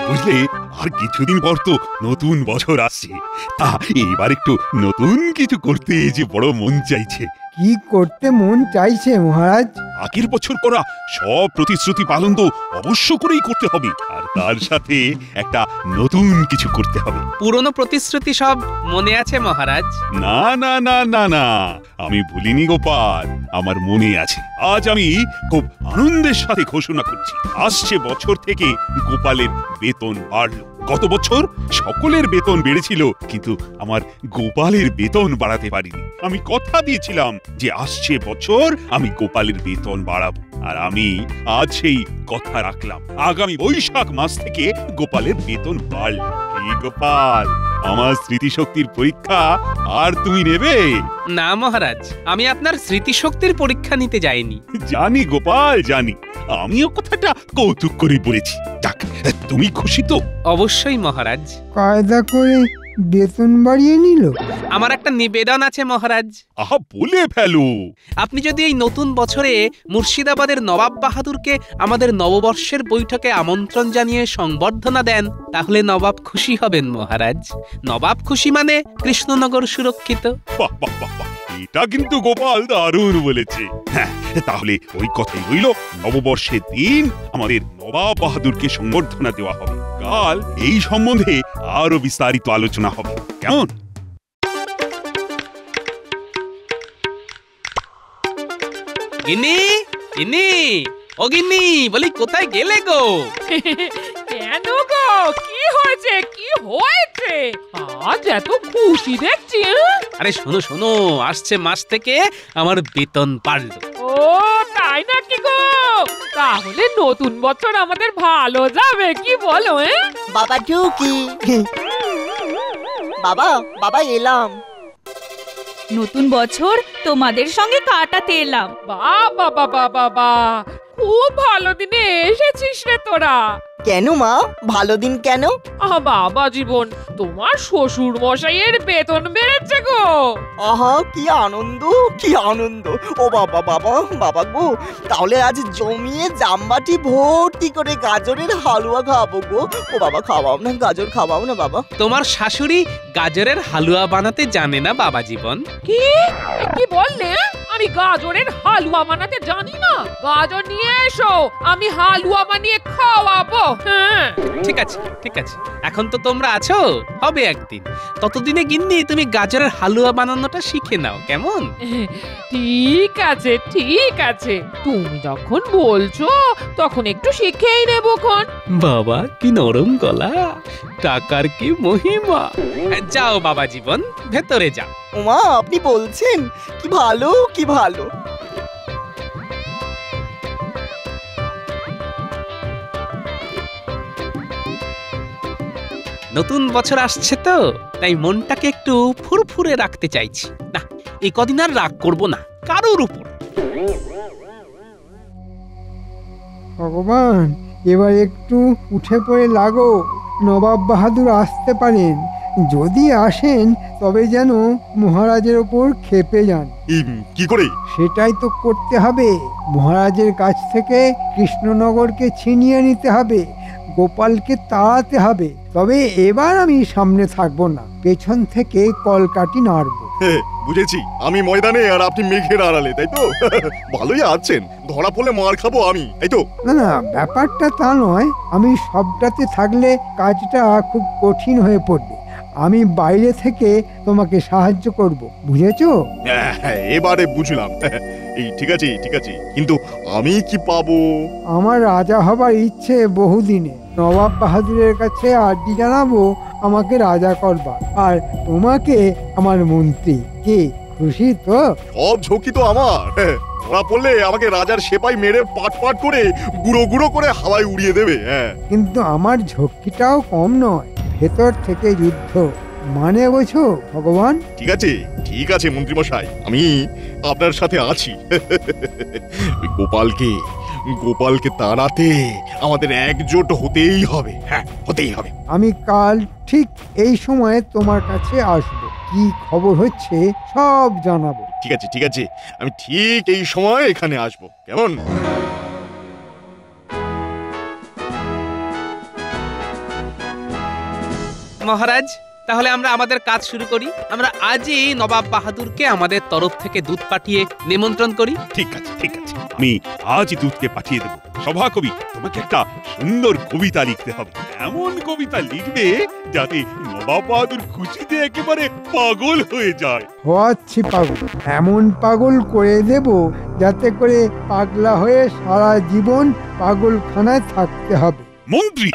বুঝলে, আর কিছুদিন পর তো নতুন বছর আসছে। তা এবার একটু নতুন কিছু করতে যে বড় মন চাইছে। কি করতে মন চাইছে মহারাজ? আগের বছর করা সব প্রতিশ্রুতি পালন তো অবশ্য করেই করতে হবে, আর তার সাথে একটা নতুন কিছু করতে হবে। পুরনো প্রতিশ্রুতি সব মনে আছে মহারাজ? না না না না না, আমি ভুলিনি গোপাল, আমার মনে আছে। আজ আমি খুব আনন্দের সাথে ঘোষণা করছি, আসছে বছর থেকে গোপালের বেতন বাড়লো। গত বছর সকলের বেতন বেড়েছিল, কিন্তু আমার গোপালের বেতন বাড়াতে পারিনি। আমি কথা দিয়েছিলাম যে আসছে বছর আমি গোপালের বেতন বাড়াবো, আর আমি আজ সেই কথা রাখলাম। আগামী বৈশাখ মাস থেকে গোপালের বেতন বাড়ল। কি গোপাল, আমার স্মৃতিশক্তির পরীক্ষা আর তুমি নেবে? না মহারাজ, আমি আপনার স্মৃতিশক্তির পরীক্ষা নিতে যাইনি। জানি গোপাল, জানি। আমিও কথাটা কৌতুক করে বলেছি। যাক, তুমি খুশি তো? অবশ্যই মহারাজ। কায়দা করে বেতন বাড়িয়ে নিল। আমার একটা নিবেদন আছে মহারাজ। আহা, বলে ফেলো। আপনি যদি এই নতুন বছরে মুর্শিদাবাদের নবাব বাহাদুরকে আমাদের নববর্ষের বৈঠকে আমন্ত্রণ জানিয়ে সংবর্ধনা দেন, তাহলে নবাব খুশি হবেন মহারাজ। নবাব খুশি মানে কৃষ্ণনগর সুরক্ষিত। বাহ বাহ বাহ বাহ, এটা কিন্তু গোপাল দারুণ বলেছে। হ্যাঁ, তাহলে ওই কথাই রইল। নববর্ষের দিন আমাদের নবাব বাহাদুরকে সংবর্ধনা দেওয়া হবে। কাল এই সম্বন্ধে আরো বিস্তারিত আলোচনা হবে, কেমন? গিন্নি, গিন্নি, ও গিন্নি, বলি কোথায় গেলে গো? কেন গো, কি হয়েছে? কি হয়েছে আজ এত খুশি দেখছি? আরে শোনো শোনো, আসছে মাস থেকে আমার বেতন বাড়লো। ও তাই নাকি গো? তাহলে নতুন বছর আমাদের ভালো যাবে, কি বলো? বাবা টুকি, বাবা বাবা এলাম। নতুন বছর তোমাদের সঙ্গে কাটাতে এলাম। বাবা বাবা বাবা, খুব ভালো দিনে এসেছিস রে তোরা। কেন মা, ভালো দিন কেন? বাবা জীবন, তোমার শ্বশুর মশাইয়ের বেতন বেড়েছে গো। আহা, কি আনন্দ, কি আনন্দ। ও বাবা বাবা বাবা গো, তাহলে আজ জমিয়ে জামবাটি ভর্তি করে গাজরের হালুয়া খাবো গো। ও বাবা, খাওয়াও না, গাজর খাওয়াও না বাবা। তোমার শাশুড়ি গাজরের হালুয়া বানাতে জানে না বাবা জীবন। কি কি বললে? আমি গাজরের হালুয়া বানাতে জানি না? গাজর নিয়ে এসো, আমি হালুয়া বানিয়ে খাওয়াবো। হ্যাঁ ঠিক আছে ঠিক আছে, এখন তো তোমরা আছো, হবে একদিন। ততদিনে গিন্নি তুমি গাজরের হালুয়া বানানোটা শিখে নাও, কেমন? ঠিক আছে ঠিক আছে, তুমি যখন বলছো তখন একটু শিখেই নেবো খন। বাবা কি নরম গলা, টাকার কি মহিমা। যাও বাবা জীবন, ভেতরে যাও। ওমা, আপনি বলছেন? কি ভালো, কি ভালো। নতুন বছর আসছে তো, তাই মনটাকে একটু ফুরফুরে রাখতে চাইছি। না, এই কদিন আর রাগ করব না কারোর উপর। ভগবান, এবার একটু উঠে পড়ে লাগো। নবাব বাহাদুর আসতে পারেন, যদি আসেন তবে যেন মহারাজের ওপর ক্ষেপে যান। কি করে? সেটাই তো করতে হবে। মহারাজের কাছ থেকে কৃষ্ণনগরকে ছিনিয়ে নিতে হবে, গোপালকে তাড়াতে হবে। তবে এবার আমি সামনে থাকবো না, পেছন থেকে কলকাঠি নাড়বো। বুঝেছি, আমি ময়দানে আর আপনি মেঘের আড়ালে, তাই তো? ভালোই আছেন, ধরা পড়লে মার খাবো আমি, তাই তো? না না, ব্যাপারটা তা নয়। আমি সবটাতে থাকলে কাজটা খুব কঠিন হয়ে পড়বে। আমি বাইরে থেকে তোমাকে সাহায্য করব, বুঝেছো? এবারে বুঝলাম। এই ঠিক আছে ঠিক আছে, কিন্তু আমি কি পাবো? আমার রাজা হবার ইচ্ছে বহুদিনে। নবাব বাহাদুরের কাছে আর্জি জানাবো আমাকে রাজা করবার, আর তোমাকে আমার মন্ত্রী। কি খুশি তো? সব ঝুঁকি তো আমার। ধরা পড়লে আমাকে রাজার সেপাই মেরে পাট পাট করে গুঁড়ো গুঁড়ো করে হাওয়ায় উড়িয়ে দেবে। কিন্তু আমার ঝক্কিটাও কম নয়। ভেতর থেকে যুদ্ধ, মানে বোঝো ভগবান? ঠিক আছে মন্ত্রীমশাই, আমি আপনার সাথে আছি। গোপালকে তাড়াতে আমাদের একজোট হতেই হবে। হ্যাঁ, হতেই হবে। আমি কাল ঠিক এই সময়ে তোমার কাছে আসবো, কি খবর হচ্ছে সব জানাবো। ঠিক আছে, আমি ঠিক এই সময় এখানে আসবো, কেমন? মহারাজ, তাহলে আমরা আমাদের কাজ শুরু করি। আমরা আজই নবাব বাহাদুরকে আমাদের তরফ থেকে দুধ পাঠিয়ে নিমন্ত্রণ করি। ঠিক আছে ঠিক আছে, আমি আজই দুধকে পাঠিয়ে দেবো। সভাকবি, তোমাকে একটা সুন্দর কবিতা লিখতে হবে। এমন কবিতা লিখবে যাতে নবাব বাহাদুর খুশিতে একেবারে পাগল হয়ে যায়। হওয়াচ্ছি পাগল, এমন পাগল করে দেব যাতে করে পাগলা হয়ে সারা জীবন পাগলখানায় থাকতে হবে। মন্ত্রী,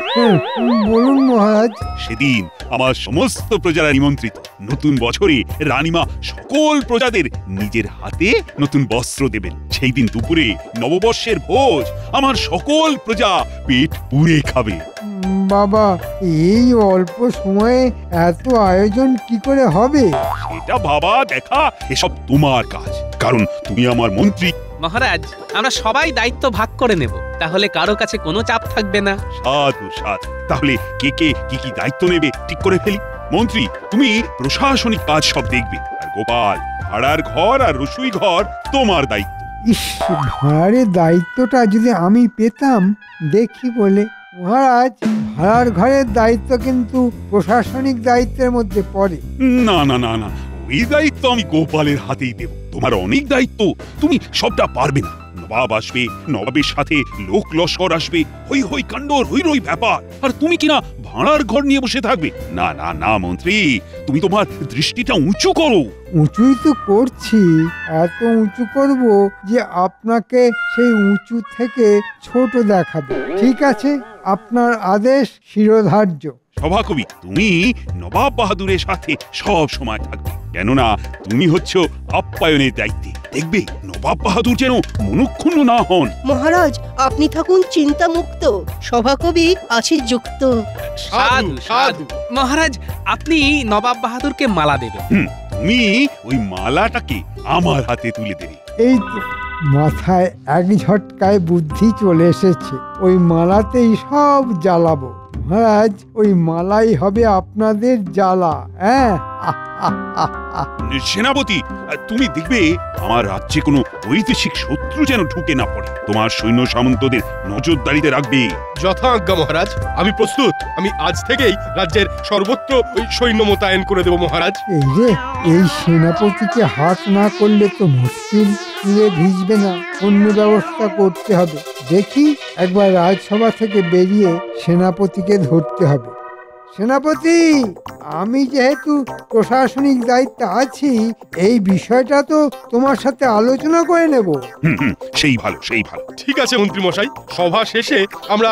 বলুন মহারাজ। সেদিন আমার সমস্ত প্রজারা নিমন্ত্রিত। নতুন বছরে রানীমা সকল প্রজাদের নিজের হাতে নতুন বস্ত্র দেবেন। সেই দিন দুপুরে নববর্ষের ভোজ আমার সকল প্রজা পেট পুড়ে খাবে। বাবা, এই অল্প সময়ে এত আয়োজন কি করে হবে? সেটা ভাবা দেখা এসব তোমার কাজ, কারণ তুমি আমার মন্ত্রী। মহারাজ, আমরা সবাই দায়িত্ব ভাগ করে নেব, তাহলে কারো কাছে কোনো চাপ থাকবে না। সাধু সাধু, তাহলে কে কে কি কি দায়িত্ব নেবে ঠিক করে ফেলি। মন্ত্রী, তুমি প্রশাসনিক কাজ সব দেখবে, আর গোপাল ভাড়ার ঘর আর রসুই ঘর তোমার দায়িত্ব। ইস, ভাড়ার দায়িত্বটা যদি আমি পেতাম। দেখি বলে মহারাজ, ভাড়ার ঘরের দায়িত্ব কিন্তু প্রশাসনিক দায়িত্বের মধ্যে পড়ে। না না না না, ওই দায়িত্ব আমি গোপালের হাতেই দেব। তোমার অনেক দায়িত্ব, তুমি সবটা পারবে না। নবাব আসবে, নবাবের সাথে লোক লস্কর আসবে, হই হই কাণ্ড, রই রই ব্যাপার, আর তুমি কিনা ভাড়ার ঘর নিয়ে বসে থাকবে। না না না মন্ত্রী, তুমি তোমার দৃষ্টিটা উঁচু করো। উঁচুই তো করছি, এত উঁচু করব যে আপনাকে সেই উঁচু থেকে ছোট দেখাবে। ঠিক আছে, আপনার আদেশ শিরোধার্য। সভাকবি, তুমি নবাব বাহাদুরের সাথে সব সময় থাকবে, কেননা তুমি হচ্ছ আপ্যায়নের দায়িত্বে। দেখবে নবাব বাহাদুর যেন মনক্ষুণ্ণ না হন। মহারাজ, আপনি থাকুন চিন্তামুক্ত, সভাকবি আছে যুক্ত। সাধু সাধু। মহারাজ, আপনি নবাব বাহাদুরকে মালা দেবেন। তুমি ওই মালাটাকে আমার হাতে তুলে দেবে। এই তো মাথায় এক ঝটকায় বুদ্ধি চলে এসেছে। ওই মালাতেই সব জ্বালাবো মহারাজ। ওই মালাই হবে আপনাদের জ্বালা। হ্যাঁ, সেনাপতি, তুমি দেখবে আমার রাজ্যে কোনো বৈদেশিক শত্রু যেন ঢুকে না পড়ে। তোমার সৈন্য সামন্তদের নজরদারিতে রাখবে। যথাজ্ঞা মহারাজ, আমি প্রস্তুত। আমি আজ থেকেই রাজ্যের সর্বত্র ওই সৈন্য মোতায়েন করে দেব মহারাজ। এই রে, এই সেনাপতিকে হাত না করলে তো মুশকিল। চুলে ভিজবে না, অন্য ব্যবস্থা করতে হবে। দেখি, একবার রাজসভা থেকে বেরিয়ে সেনাপতিকে ধরতে হবে। সেনাপতি, আমি যেহেতু প্রশাসনিক দায়িত্বে আছি, এই বিষয়টা তো তোমার সাথে আলোচনা করে নেব। সেই ভালো সেই ভালো। ঠিক আছে মন্ত্রী মশাই, সভা শেষে আমরা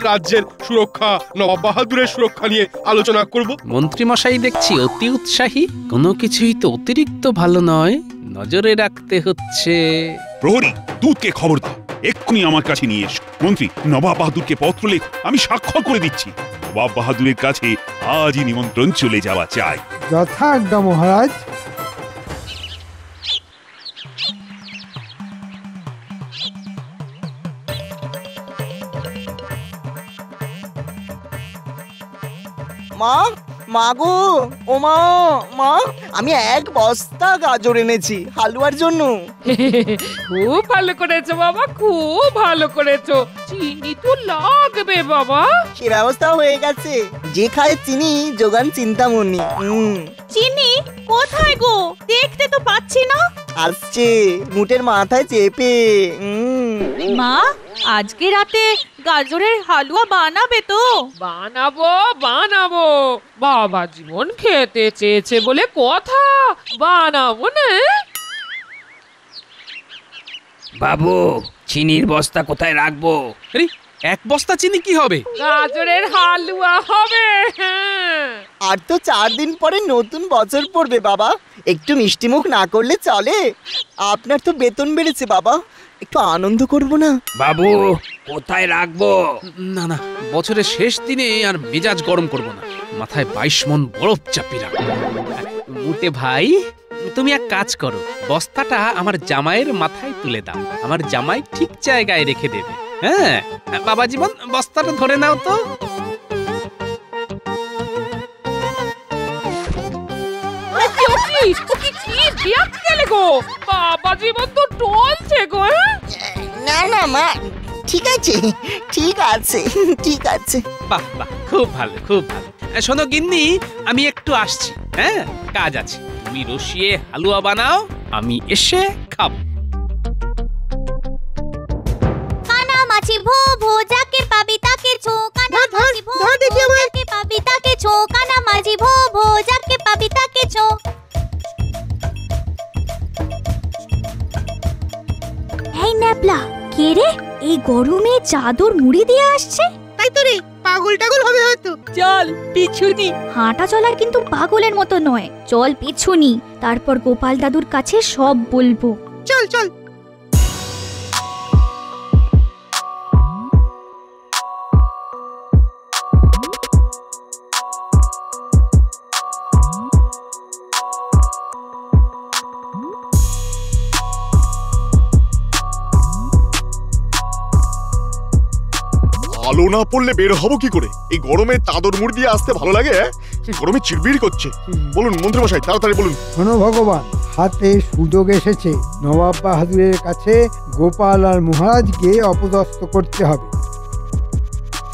রাজ্যের সুরক্ষা, নবাব বাহাদুরের সুরক্ষা নিয়ে আলোচনা করব। মন্ত্রী মশাই দেখছি অতি উৎসাহী। কোনো কিছুই তো অতিরিক্ত ভালো নয়, নজরে রাখতে হচ্ছে। প্রহরী, দুধকে খবর দাও, এক্ষুনি আমার কাছে নিয়ে এসো। মন্ত্রী, নবাব বাহাদুরকে পত্র লেখ, আমি স্বাক্ষর করে দিচ্ছি। নবাব বাহাদুরের কাছে আজই নিমন্ত্রণ চলে যাওয়া চাই। যথাজ্ঞা মহারাজ। মা, মা গো, ও মা, মা, আমি এক বস্তা গাজর এনেছি হালুয়ার জন্য। খুব ভালো করেছো বাবা, খুব ভালো করেছো। চিনি তো লাগবে বাবা। সে ব্যবস্থা হয়ে গেছে। যে খায় চিনি যোগান চিন্তামণি। চিনি কোথায় গো? দেখতে তো পাচ্ছি না। আসছে মুটের মাথায় চেপে। মা, আজকে রাতে গাজরের হালুয়া বানাবে তো? বানাবো বানাবো, বাবা জীবন খেতে চেয়েছে বলে কথা। বানাবো না। বাবু, চিনির বস্তা কোথায় রাখবো? আরে, এক বস্তা চিনি কি হবে? গাজরের হালুয়া হবে। আর তো 4 দিন পরে নতুন বছর পড়বে বাবা, একটু মিষ্টিমুখ না করলে চলে? আপনার তো বেতন বেড়েছে বাবা, একটু আনন্দ করব না? বাবু, কোথায় রাখবো? না না, বছরের শেষ দিনে আর মেজাজ গরম করব না। মাথায় 22 মণ বরফ চাপি রাখবো। মুটে ভাই, তুমি এক কাজ করো, বস্তাটা আমার জামাইয়ের মাথায় তুলে দাও। আমার জামাই ঠিক জায়গায় রেখে দেবে। হ্যাঁ বাবা জীবন, বস্তাটা ধরে নাও তো। বাবা জীবন তো টলছে গো। না না মা, ঠিক আছে ঠিক আছে ঠিক আছে। বাহ বাহ, খুব ভালো খুব ভালো। শোনো গিন্নি, আমি একটু আসছি। হ্যাঁ, কাজ আছে। তুমি রসিয়ে হালুয়া বানাও, আমি এসে খাবো। কানামাছি ভো ভো যাকে পাবি তাকে ছো, কানামাছি ভো ভো যাকে পাবি তাকে ছো, কানামাছি ভো ভো যাকে পাবি তাকে ছো। এই ন্যাপলা, কে রে এই গরমে চাদর মুড়ি দিয়ে আসছে? তাই তো রে, পাগল টাগল হবে হয়তো। চল পিছুনি। হাঁটা চলার কিন্তু পাগলের মতো নয়, চল পিছুনি, তারপর গোপাল দাদুর কাছে সব বলবো। চল চল। আলো না পড়লে বের হবো কি করে? এই গরমে চাদর মুড়ি দিয়ে আসতে ভালো লাগে? গরমে চিড়বিড় করছে। বলুন মন্ত্রীমশাই, তাড়াতাড়ি বলুন। শোনো ভগবান, হাতে সুযোগ এসেছে। নবাব বাহাদুরের কাছে গোপাল আর মহারাজকে অপদস্থ করতে হবে।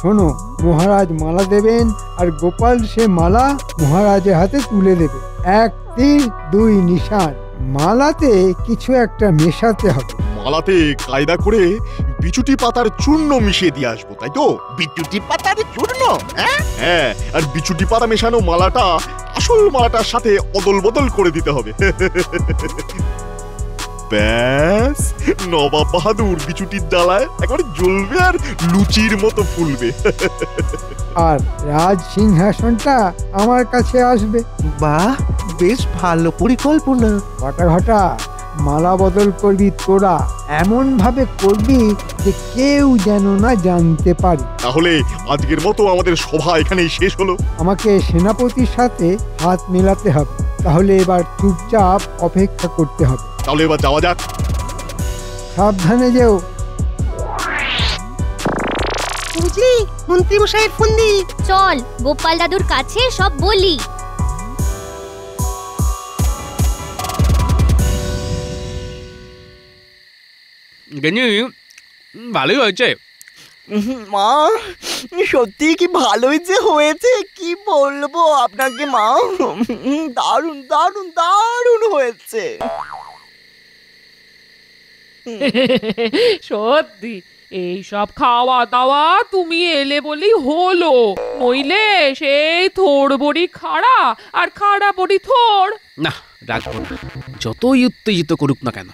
শোনো, মহারাজ মালা দেবেন আর গোপাল সে মালা মহারাজের হাতে তুলে দেবে। 1 তীর 2 নিশান। মালাতে কিছু একটা মেশাতে হবে। মালাতে কায়দা করে বিচুটি পাতার চূর্ণ মিশিয়ে দিয়ে আসবো, তাই তো? বিচুটি পাতার চূর্ণ? হ্যাঁ, আর বিচুটি পাতা মেশানো মালাটা আসল মালাটার সাথে অদল বদল করে দিতে হবে। ব্যাস, নবাব বাহাদুর বিচুটির জ্বালায় একবারে জ্বলবে আর লুচির মতো ফুলবে। আর রাজ সিংহাসনটা আমার কাছে আসবে। বাহ, বেশ ভালো পরিকল্পনা। ঘটা ঘটা, মালা বদল করবি তোরা, এমন ভাবে করবি যে কেউ যেন না জানতে পারে। তাহলে আজকের মতো আমাদের সভা এখানেই শেষ হলো। আমাকে সেনাপতির সাথে হাত মেলাতে হবে, তাহলে এবার চুপচাপ অপেক্ষা করতে হবে। তাহলে এবার যাওয়া যাক। সাবধানে যেও। বুঝলি, মন্ত্রী মশাইয়ের ফোন দি। চল গোপাল দাদুর কাছে সব বলি। গিন্নি, ভালোই হয়েছে। মা, সত্যি কি ভালোই যে হয়েছে, কি বলবো আপনাকে মা। দারুণ দারুণ দারুণ হয়েছে। সত্যি এই সব খাওয়া দাওয়া তুমি এলে বলেই হলো, নইলে সেই থোড় বড়ি খাড়া আর খাড়া বড়ি থোড়। না, রাখবো না, যতই উত্তেজিত করুক না কেন।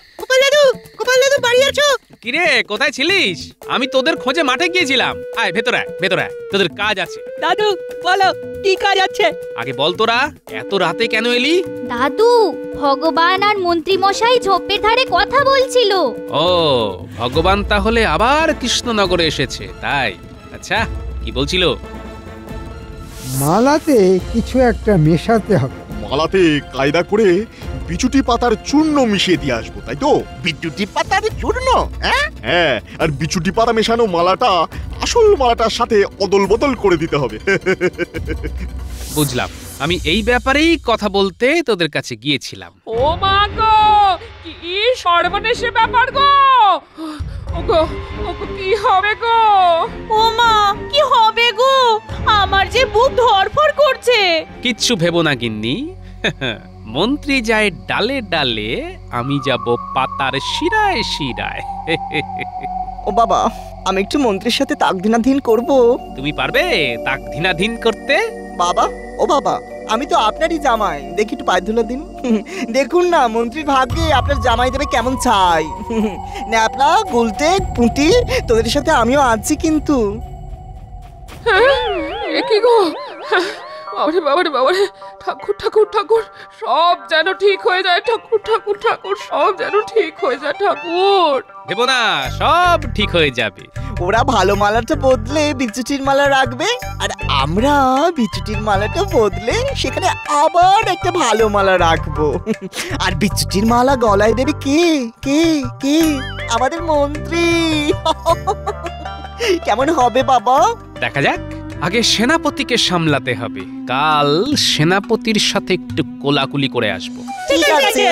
গোপাল দাদু বাড়ি আছো? কিরে, কোথায় ছিলিস? আমি তোদের খোঁজে মাঠে গিয়েছিলাম। আয় ভেতরে আয়, ভেতরে আয়, তোদের কাজ আছে। দাদু বলো, কি কাজ আছে? আগে বল, তোরা এত রাতে কেন এলি? দাদু, ভগবান আর মন্ত্রী মশাই ঝোপের ধারে কথা বলছিল। ও, ভগবান তাহলে আবার কৃষ্ণনগরে এসেছে, তাই? আচ্ছা, কি বলছিল? মালাতে কিছু একটা মেশাতে হবে। মালাতে কায়দা করে বিচুটি পাতার চূর্ণ মিশিয়ে দিয়ে আসবো, তাই তো? বিচুটি পাতার চূর্ণ? হ্যাঁ, আর বিচুটি পাতা মেশানো মালাটা আসল মালাটার সাথে অদল বদল করে দিতে হবে। বুঝলাম, আমি এই ব্যাপারেই কথা বলতে তোদের কাছে গিয়েছিলাম। ও মা গো, কি সর্বনেশে ব্যাপার গো! ওগো, ওগো, কি হবে গো? ও মা, কি হবে গো? আমার যে বুক ধড়ফড় করছে। কিচ্ছু ভেবো না গিন্নি, মন্ত্রী যায় ডালে ডালে, আমি যাব পাতার শিরায় শিরায়। ও বাবা, আমি একটু মন্ত্রীর সাথে তাকদিনাধীন করব। তুমি পারবে তাকদিনাধীন করতে? বাবা, ও বাবা, আমি তো আপনারই জামাই, দেখি একটু পায়ে ধুলো দিন। দেখুন না মন্ত্রীর ভাগ্যে আপনার জামাই দেবে কেমন চাই। ন্যাপলা, গুলটে, পুঁটি, তোদের সাথে আমিও আছি কিন্তু। কি গো, বাবারে বাবারে বাবারে, ঠাকুর ঠাকুর ঠাকুর, সব যেন ঠিক হয়ে যায়। ঠাকুর ঠাকুর ঠাকুর, সব যেন ঠিক হয়ে যায়। ঠাকুর, ভেবো না, সব ঠিক হয়ে যাবে। ওরা ভালো মালাটা বদলে বিচুটির মালা রাখবে, আর আমরা বিচুটির মালাটা বদলে সেখানে আবার একটা ভালো মালা রাখবো। আর বিচুটির মালা গলায় দেবে কে? কে? কে? আমাদের মন্ত্রী। কেমন হবে বাবা? দেখা যাক, আগে সেনাপতিকে সামলাতে হবে। কাল সেনাপতির সাথে একটু কোলাকুলি করে আসবো। ঠিক আছে।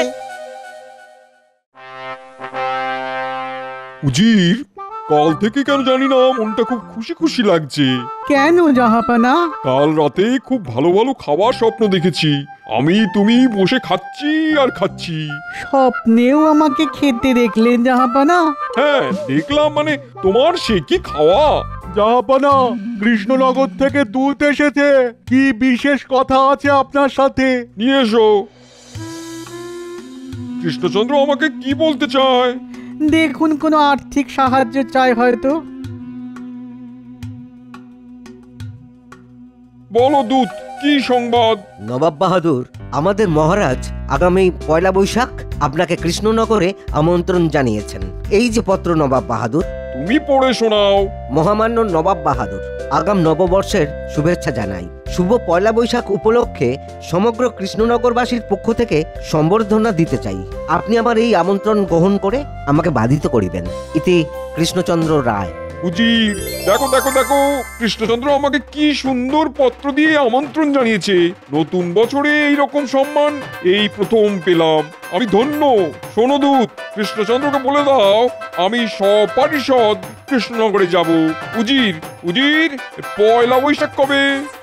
উজির, কাল থেকে কেন জানি না মনটা খুব খুশি খুশি লাগছে। কেন জাহাপানা? কাল রাতে খুব ভালো ভালো খাবার স্বপ্ন দেখেছি। আমি তুমি বসে খাচ্ছি আর খাচ্ছি। স্বপ্নেও আমাকে খেতে দেখলেন জাহাপানা? হ্যাঁ দেখলাম, মানে তোমার সে কি খাওয়া। জাহাপানা, কৃষ্ণনগর থেকে দুধ এসেছে, কি বিশেষ কথা আছে আপনার সাথে। নিয়ে এসো। কৃষ্ণচন্দ্র আমাকে কি বলতে চায়? দেখুন, কোনো আর্থিক সাহায্য চাই হয়তো। বলো দূত, কি সংবাদ? নবাব বাহাদুর, আমাদের মহারাজ আগামী পয়লা বৈশাখ আপনাকে কৃষ্ণনগরে আমন্ত্রণ জানিয়েছেন। এই যে পত্র নবাব বাহাদুর। তুমি পড়ে শোনাও। মহামান্য নবাব বাহাদুর, আগাম নববর্ষের শুভেচ্ছা জানাই। শুভ পয়লা বৈশাখ উপলক্ষে সমগ্র কৃষ্ণনগরবাসীর পক্ষ থেকে সম্বর্ধনা দিতে চাই। আপনি আমার এই আমন্ত্রণ গ্রহণ করে আমাকে বাধিত করিবেন। ইতি কৃষ্ণচন্দ্র রায়। উজির, দেখো দেখো দেখো, কৃষ্ণচন্দ্র আমাকে কি সুন্দর পত্র দিয়ে আমন্ত্রণ জানিয়েছে। নতুন বছরে এই রকম সম্মান এই প্রথম পেলাম, আমি ধন্য। শোনো দূত, কৃষ্ণচন্দ্রকে বলে দাও আমি সপরিষদ কৃষ্ণনগরে যাব। উজির, উজির, পয়লা বৈশাখ কবে?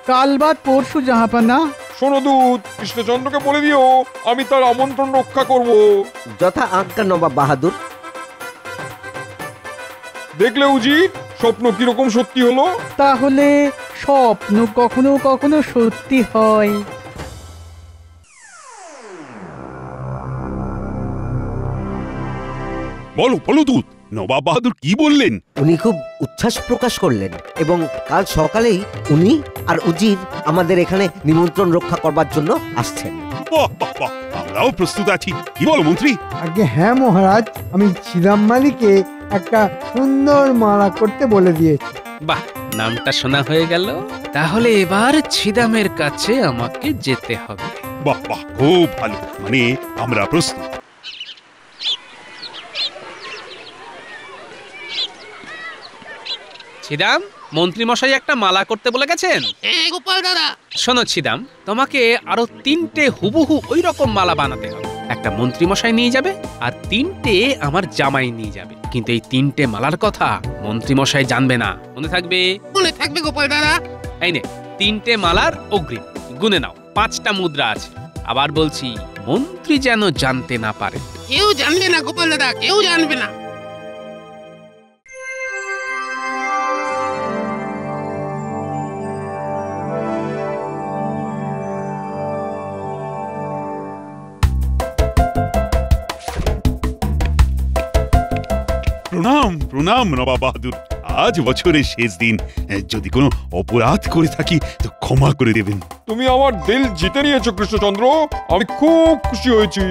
কাল বাদ পরশু জাহাপানা। শোনো দূত, কৃষ্ণচন্দ্রকে বলে দিও আমি তার আমন্ত্রণ রক্ষা করব। যথা আজ্ঞা নবাব বাহাদুর। দেখলে উজির, স্বপ্ন কিরকম সত্যি হলো? তাহলে স্বপ্ন কখনো কখনো সত্যি হয়। বলো বলো দূত, নবাব বাহাদুর কি বললেন? উনি খুব উচ্ছ্বাস প্রকাশ করলেন এবং কাল সকালেই উনি আর উজির আমাদের এখানে নিমন্ত্রণ রক্ষা করবার জন্য আসছেন। বাহ বাহ বাহ, আমরাও প্রস্তুত আছি। কি বলো মন্ত্রী? আগে হ্যাঁ মহারাজ, আমি ছিদাম মালিকে একটা সুন্দর মালা করতে বলে দিয়েছি। বাহ, নামটা শোনা হয়ে গেল। তাহলে এবার ছিদামের কাছে আমাকে যেতে হবে। বাহ বাহ, খুব ভালো, মানে আমরা প্রস্তুত। ছিদাম, মন্ত্রী মশাই একটা মালা করতে বলে গেছেন। গোপাল দাদা, শোনো ছিদাম, তোমাকে আরো 3টে হুবহু ওই রকম মালা বানাতে হবে। একটা মন্ত্রী মশাই নিয়ে যাবে আর 3টে আমার জামাই নিয়ে যাবে। কিন্তু এই 3টে মালার কথা মন্ত্রী মশাই জানবে না, মনে থাকবে? মনে থাকবে গোপাল দাদা। এই নে 3টে মালার অগ্রিম, গুনে নাও। 5টা মুদ্রা আছে। আবার বলছি, মন্ত্রী যেন জানতে না পারে। কেউ জানবে না গোপাল দাদা, কেউ জানবে না। প্রণাম প্রণাম নবাব বাহাদুর। আজ বছরের শেষ দিন, যদি কোনো অপরাধ করে থাকি তো ক্ষমা করে দেবেন। তুমি আমার দিল জিতে নিয়েছো কৃষ্ণচন্দ্র, আমি খুব খুশি হয়েছি।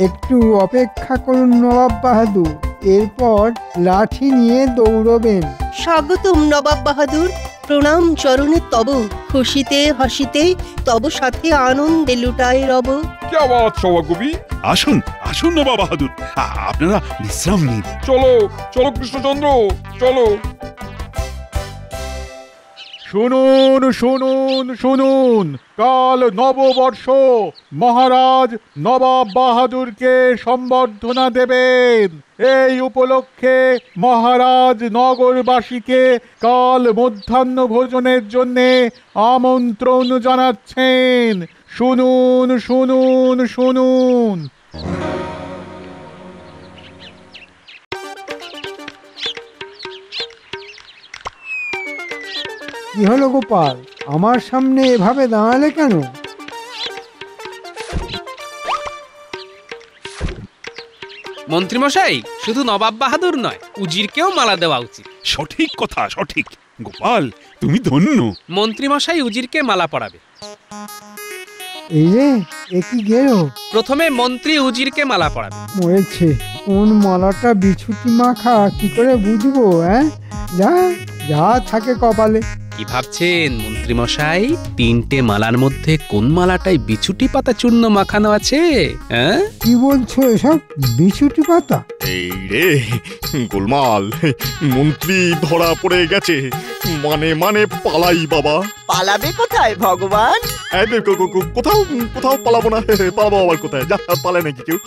একটু অপেক্ষা করুন নবাব বাহাদুর, এরপর লাঠি নিয়ে দৌড়বেন। স্বাগতম নবাব বাহাদুর, প্রণাম চরণে তব। খুশিতে হাসিতে তব সাথে আনন্দে লুটায় রব। কি আওয়াজ সভাকবি? আসুন আসুন নবাব বাহাদুর, আপনারা বিশ্রাম নিন। চলো চলো কৃষ্ণচন্দ্র, চলো। শুনুন শুনুন শুনুন, কাল নববর্ষ, মহারাজ নবাব বাহাদুরকে সম্বর্ধনা দেবেন। এই উপলক্ষে মহারাজ নগরবাসীকে কাল মধ্যাহ্ন ভোজনের জন্য আমন্ত্রণ জানাচ্ছেন। শুনুন শুনুন শুনুন। কি হলো গোপাল, আমার সামনে এভাবে দাঁড়ালে কেন? মন্ত্রী মশাই, শুধু নবাব বাহাদুর নয়, উজিরকেও মালা দেওয়া উচিত। সঠিক কথা, সঠিক। গোপাল, তুমি ধন্য। মন্ত্রী মশাই উজিরকে মালা পরাবে। এই রে, এ কি গেল? প্রথমে মন্ত্রী উজিরকে মালা পরাবে। মরেছে, কোন মালাটা বিছুটি মাখা কি করে বুঝবো? যা যা থাকে কপালে। কি ভাবছেন মন্ত্রী মশাই, 3টে মালার মধ্যে কোন মালাটায় বিছুটি পাতা চূর্ণ মাখানো আছে? কি বলছো এসব? বিছুটি পাতা? এই রে গোলমাল, মন্ত্রী ধরা পড়ে গেছে। মানে মানে পালাই বাবা। পালাবে কোথায় ভগবান? কোথাও কোথাও পালাবো না। পালাবো আবার কোথায়? যা পালায় নাকি কেউ?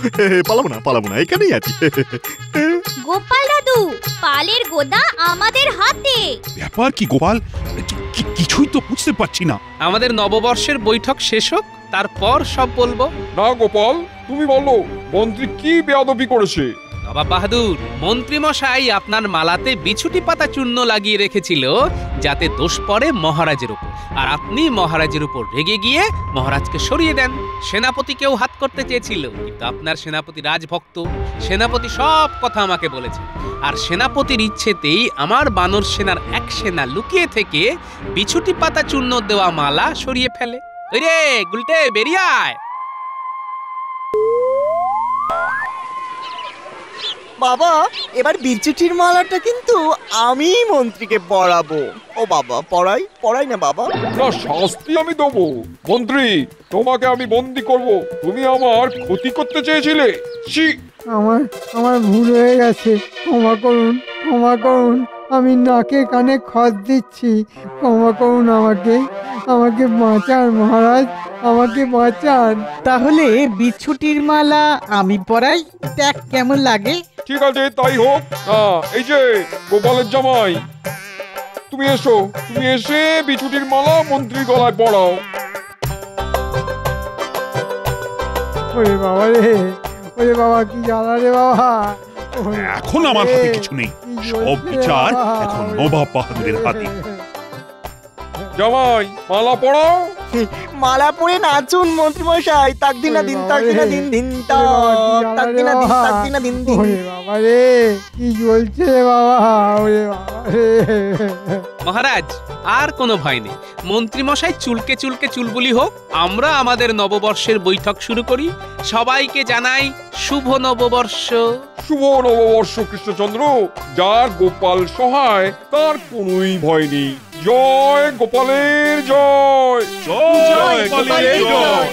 পালাবো না, এখানেই আছি। গোপাল দাদু, পালের গোদা আমাদের হাতে। ব্যাপার কি গোপাল? কিছুই তো বুঝতে পারছি না। আমাদের নববর্ষের বৈঠক শেষ হোক, তারপর সব বলবো। না গোপাল, তুমি বলো মন্ত্রী কি বেয়াদবি করেছে? নবাব বাহাদুর, মন্ত্রী মশাই আপনার মালাতে বিছুটি পাতা চূর্ণ লাগিয়ে রেখেছিল যাতে দোষ পড়ে মহারাজের উপর, আর আপনি মহারাজের উপর রেগে গিয়ে মহারাজকে সরিয়ে দেন। সেনাপতিকেও হাত করতে চেয়েছিল, কিন্তু আপনার সেনাপতি রাজভক্ত। সেনাপতি সব কথা আমাকে বলেছে, আর সেনাপতির ইচ্ছেতেই আমার বানর সেনার এক সেনা লুকিয়ে থেকে বিছুটি পাতা চূর্ণ দেওয়া মালা সরিয়ে ফেলে। ওই রে গুলটে, বেরিয়ে আয়। বাবা, এবার বিচ্ছুটির মালাটা কিন্তু আমি মন্ত্রীকে পরাবো। ও বাবা, পড়াই না বাবা। না, শাস্তি আমি দেবো। মন্ত্রী, তোমাকে আমি বন্দি করব। তুমি আমার ক্ষতি করতে চেয়েছিলে। ছি! আমার ভুল হয়ে গেছে, ক্ষমা করুন, ক্ষমা করুন। আমি নাকে কানে খত দিচ্ছি, ক্ষমা করুন আমাকে, আমাকে বাঁচান মহারাজ, আমাকে বাঁচান। তাহলে বিছুটির মালা আমি পরাই, দেখ কেমন লাগে। ঠিক আছে, তাই হোক। এই যে গোপালের জামাই, তুমি এসো, তুমি এসে বিছুটির মালা মন্ত্রীর গলায় পরাও। ওরে বাবা রে, ওরে বাবা, কি জ্বালা রে বাবা। এখন আমার হাতে কিছু নেই, সব বিচার এখন নবাব বাহাদুরের হাতে। জামাই, মালা পরাও। মালা পরে নাচুন মন্ত্রী মশাই। তাক দিনা দিন, তাক দিনা দিন দিন, তাক দিনা দিন, তাক দিনা দিন দিন। ওরে বাবা রে, কি জ্বলছে রে বাবা, ওরে বাবা রে। মহারাজ, আর কোনো ভয় নেই। মন্ত্রী মশাই চুলকে চুলকে চুলবুলি হোক, আমরা আমাদের নববর্ষের বৈঠক শুরু করি। সবাইকে জানাই শুভ নববর্ষ। শুভ নববর্ষ কৃষ্ণচন্দ্র। যার গোপাল সহায় তার কোনোই ভয় নেই। জয় গোপালের জয়। জয় গোপালের জয়।